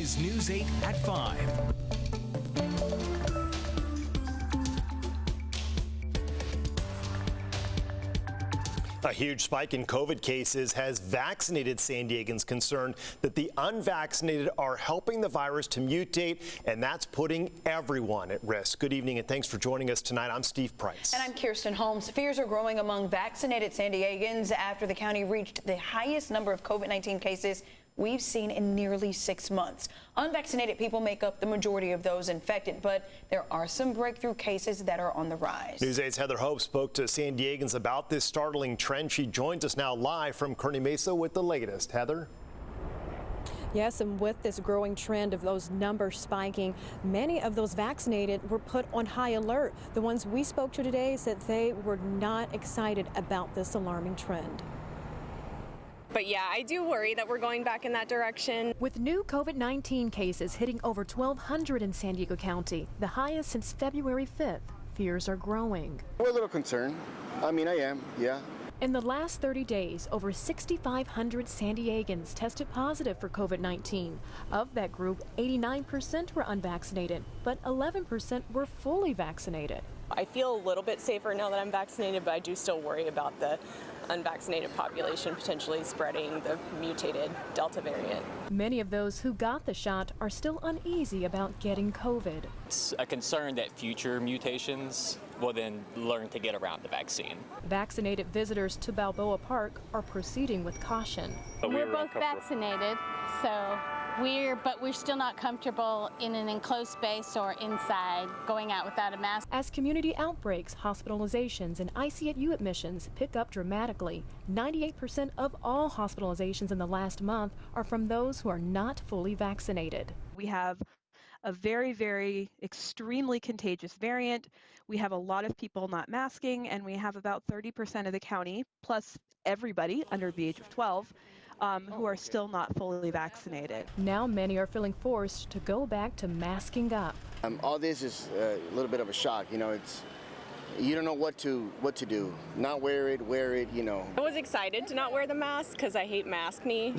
is News 8 at 5. A huge spike in COVID cases has vaccinated San Diegans concerned that the unvaccinated are helping the virus to mutate, and that's putting everyone at risk. Good evening, and thanks for joining us tonight. I'm Steve Price. And I'm Kirsten Holmes. Fears are growing among vaccinated San Diegans after the county reached the highest number of COVID-19 cases we've seen in nearly 6 months. Unvaccinated people make up the majority of those infected, but there are some breakthrough cases that are on the rise. News 8's Heather Hope spoke to San Diegans about this startling trend. She joins us now live from Kearney Mesa with the latest. Heather? Yes, and with this growing trend of those numbers spiking, many of those vaccinated were put on high alert. The ones we spoke to today said they were not excited about this alarming trend. But yeah, I do worry that we're going back in that direction. With new COVID-19 cases hitting over 1,200 in San Diego County, the highest since February 5th, fears are growing. We're a little concerned. I mean, I am, yeah. In the last 30 days, over 6,500 San Diegans tested positive for COVID-19. Of that group, 89% were unvaccinated, but 11% were fully vaccinated. I feel a little bit safer now that I'm vaccinated, but I do still worry about the unvaccinated population potentially spreading the mutated Delta variant. Many of those who got the shot are still uneasy about getting COVID. It's a concern that future mutations will then learn to get around the vaccine. Vaccinated visitors to Balboa Park are proceeding with caution. We're both vaccinated, but we're still not comfortable in an enclosed space or inside going out without a mask. As community outbreaks, hospitalizations, and ICU admissions pick up dramatically, 98% of all hospitalizations in the last month are from those who are not fully vaccinated. We have a very extremely contagious variant. We have a lot of people not masking, and we have about 30% of the county, plus everybody under the age of 12, who are still not fully vaccinated. Now many are feeling forced to go back to masking up. All this is a little bit of a shock. You know, you don't know what to do. Not wear it, you know. I was excited to not wear the mask because I hate mask me,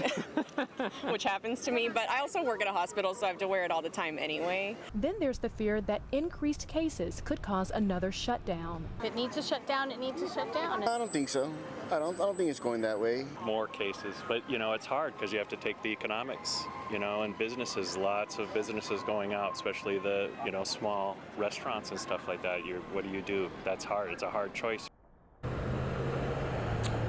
which happens to me, but I also work at a hospital, so I have to wear it all the time anyway. Then there's the fear that increased cases could cause another shutdown. If it needs to shut down, it needs to shut down. I don't think so. I don't think it's going that way. More cases, but you know, it's hard because you have to take the economics, you know, and businesses, lots of businesses going out, especially the, you know, small restaurants and stuff like that. What do you do? That's hard. It's a hard choice.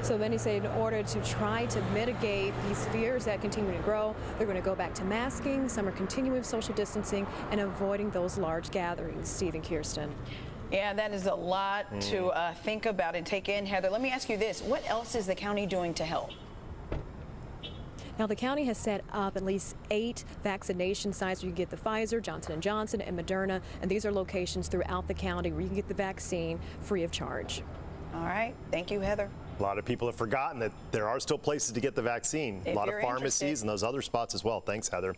So many say in order to try to mitigate these fears that continue to grow, they're going to go back to masking. Some are continuing social distancing and avoiding those large gatherings. Steve and Kirsten. Yeah, that is a lot to think about and take in. Heather, let me ask you this. What else is the county doing to help? Now, the county has set up at least 8 vaccination sites where you can get the Pfizer, Johnson & Johnson, and Moderna, and these are locations throughout the county where you can get the vaccine free of charge. All right. Thank you, Heather. A lot of people have forgotten that there are still places to get the vaccine. A lot of pharmacies and those other spots as well. Thanks, Heather.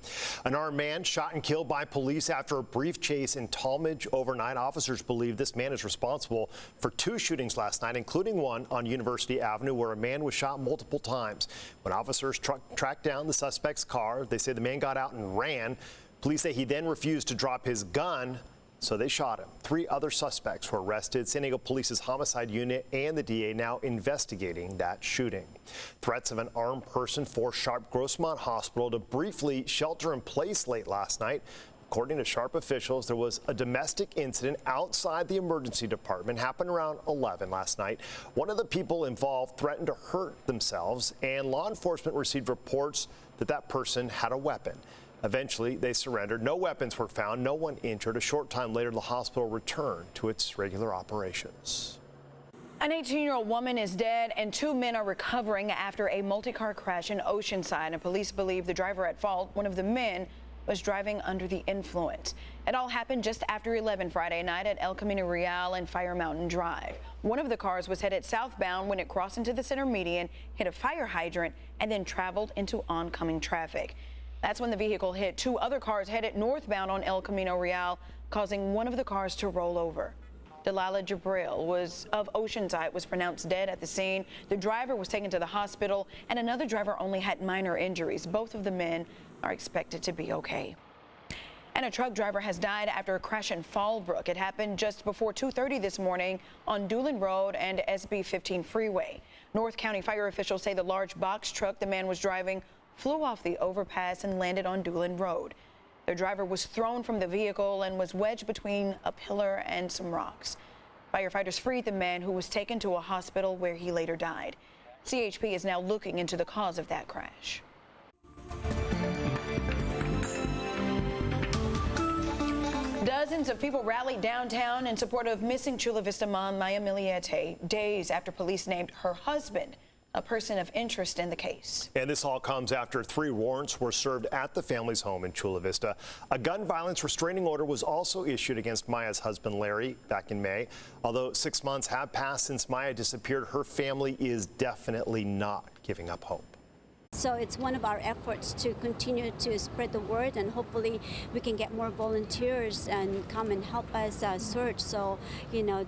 An armed man shot and killed by police after a brief chase in Talmadge overnight. Officers believe this man is responsible for 2 shootings last night, including one on University Avenue where a man was shot multiple times. When officers tracked down the suspect's car, they say the man got out and ran. Police say he then refused to drop his gun, so they shot him. 3 other suspects were arrested. San Diego Police's homicide unit and the DA now investigating that shooting. Threats of an armed person forced Sharp Grossmont Hospital to briefly shelter in place late last night. According to Sharp officials, there was a domestic incident outside the emergency department. Happened around 11 last night. One of the people involved threatened to hurt themselves, and law enforcement received reports that that person had a weapon. Eventually, they surrendered. No weapons were found, no one injured. A short time later, the hospital returned to its regular operations. An 18-year-old woman is dead and 2 men are recovering after a multi-car crash in Oceanside, and police believe the driver at fault, one of the men, was driving under the influence. It all happened just after 11 Friday night at El Camino Real and Fire Mountain Drive. One of the cars was headed southbound when it crossed into the center median, hit a fire hydrant, and then traveled into oncoming traffic. That's when the vehicle hit 2 other cars headed northbound on El Camino Real, causing one of the cars to roll over. Delilah Jabril of Oceanside was pronounced dead at the scene. The driver was taken to the hospital, and another driver only had minor injuries. Both of the men are expected to be okay. And a truck driver has died after a crash in Fallbrook. It happened just before 2:30 this morning on Doolin Road and SB 15 freeway. North County fire officials say the large box truck the man was driving flew off the overpass and landed on Doolin Road. The driver was thrown from the vehicle and was wedged between a pillar and some rocks. Firefighters freed the man, who was taken to a hospital where he later died. CHP is now looking into the cause of that crash. Dozens of people rallied downtown in support of missing Chula Vista mom Maya Miliete days after police named her husband a person of interest in the case. And this all comes after 3 warrants were served at the family's home in Chula Vista. A gun violence restraining order was also issued against Maya's husband, Larry, back in May. Although 6 months have passed since Maya disappeared, her family is definitely not giving up hope. So it's one of our efforts to continue to spread the word, and hopefully we can get more volunteers and come and help us search. So,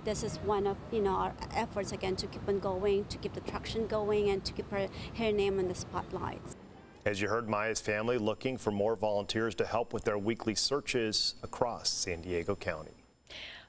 this is one of, our efforts again to keep on going, to keep the traction going, and to keep her name in the spotlight. As you heard, Maya's family looking for more volunteers to help with their weekly searches across San Diego County.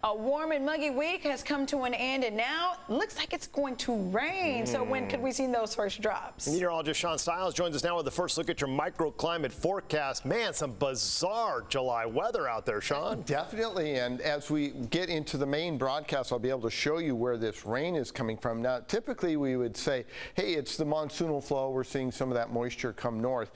A warm and muggy week has come to an end, and now it looks like it's going to rain. So when could we see those first drops? Meteorologist Sean Stiles joins us now with the first look at your microclimate forecast. Man, some bizarre July weather out there, Sean. Definitely, and as we get into the main broadcast, I'll be able to show you where this rain is coming from. Now, typically we would say, hey, it's the monsoonal flow. We're seeing some of that moisture come north.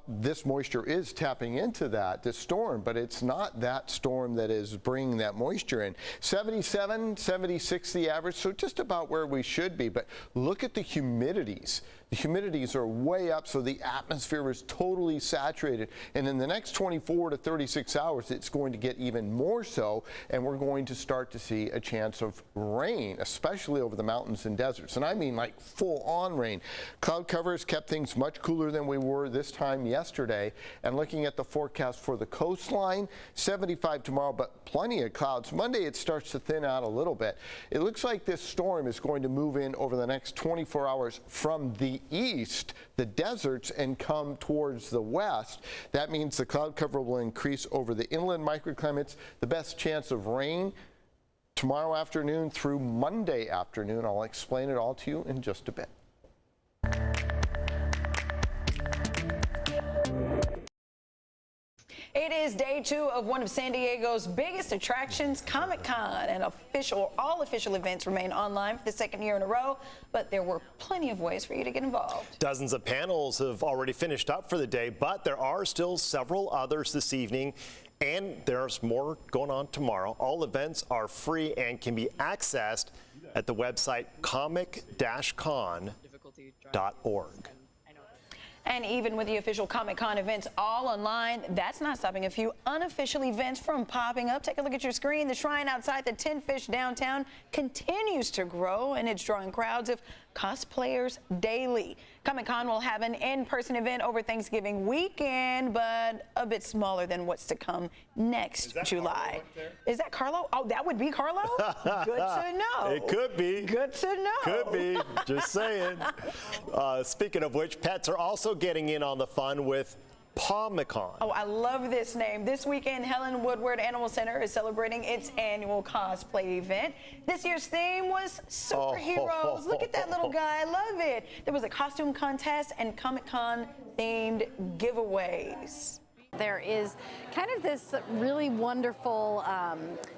This moisture is tapping into this storm, but it's not that storm that is bringing that moisture in. 77, 76 the average, so just about where we should be. But look at the humidities. The humidities are way up, so the atmosphere is totally saturated. And in the next 24 to 36 hours, it's going to get even more so, and we're going to start to see a chance of rain, especially over the mountains and deserts. And I mean like full-on rain. Cloud cover has kept things much cooler than we were this time yesterday. And looking at the forecast for the coastline, 75 tomorrow, but plenty of clouds. Monday, it starts to thin out a little bit. It looks like this storm is going to move in over the next 24 hours from the east, the deserts, and come towards the west. That means the cloud cover will increase over the inland microclimates. The best chance of rain tomorrow afternoon through Monday afternoon. I'll explain it all to you in just a bit. It is day 2 of one of San Diego's biggest attractions, Comic-Con, and all official events remain online for the 2nd year in a row, but there were plenty of ways for you to get involved. Dozens of panels have already finished up for the day, but there are still several others this evening, and there's more going on tomorrow. All events are free and can be accessed at the website comic-con.org. And even with the official Comic-Con events all online, that's not stopping a few unofficial events from popping up. Take a look at your screen. The shrine outside the Tin Fish downtown continues to grow, and it's drawing crowds of cosplayers daily. Comic-Con will have an in-person event over Thanksgiving weekend, but a bit smaller than what's to come next July. Is that Carlo? Oh, that would be Carlo? Good to know. It could be. Good to know. Could be. Just saying. Speaking of which, pets are also getting in on the fun with Pawmicon. Oh, I love this name. This weekend, Helen Woodward Animal Center is celebrating its annual cosplay event. This year's theme was superheroes. Look at that little guy. I love it. There was a costume contest and Comic-Con themed giveaways. There is kind of this really wonderful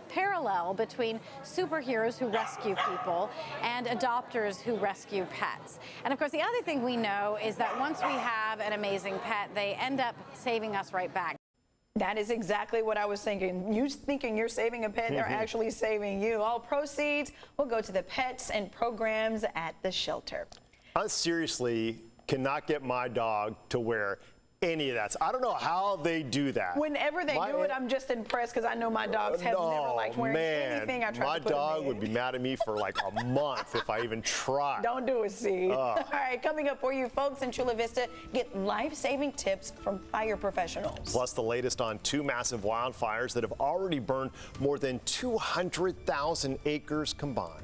parallel between superheroes who rescue people and adopters who rescue pets. And of course, the other thing we know is that once we have an amazing pet, they end up saving us right back. That is exactly what I was thinking. You thinking you're saving a pet, they're actually saving you. All proceeds will go to the pets and programs at the shelter. I seriously cannot get my dog to wear any of that. So I don't know how they do that. Whenever they do it, I'm just impressed because I know my dogs have never liked wearing anything I try to put my dog them in. would be mad at me for like a month if I even tried. Don't do it, Steve. All right, coming up for you folks in Chula Vista, get life-saving tips from fire professionals. Plus the latest on 2 massive wildfires that have already burned more than 200,000 acres combined.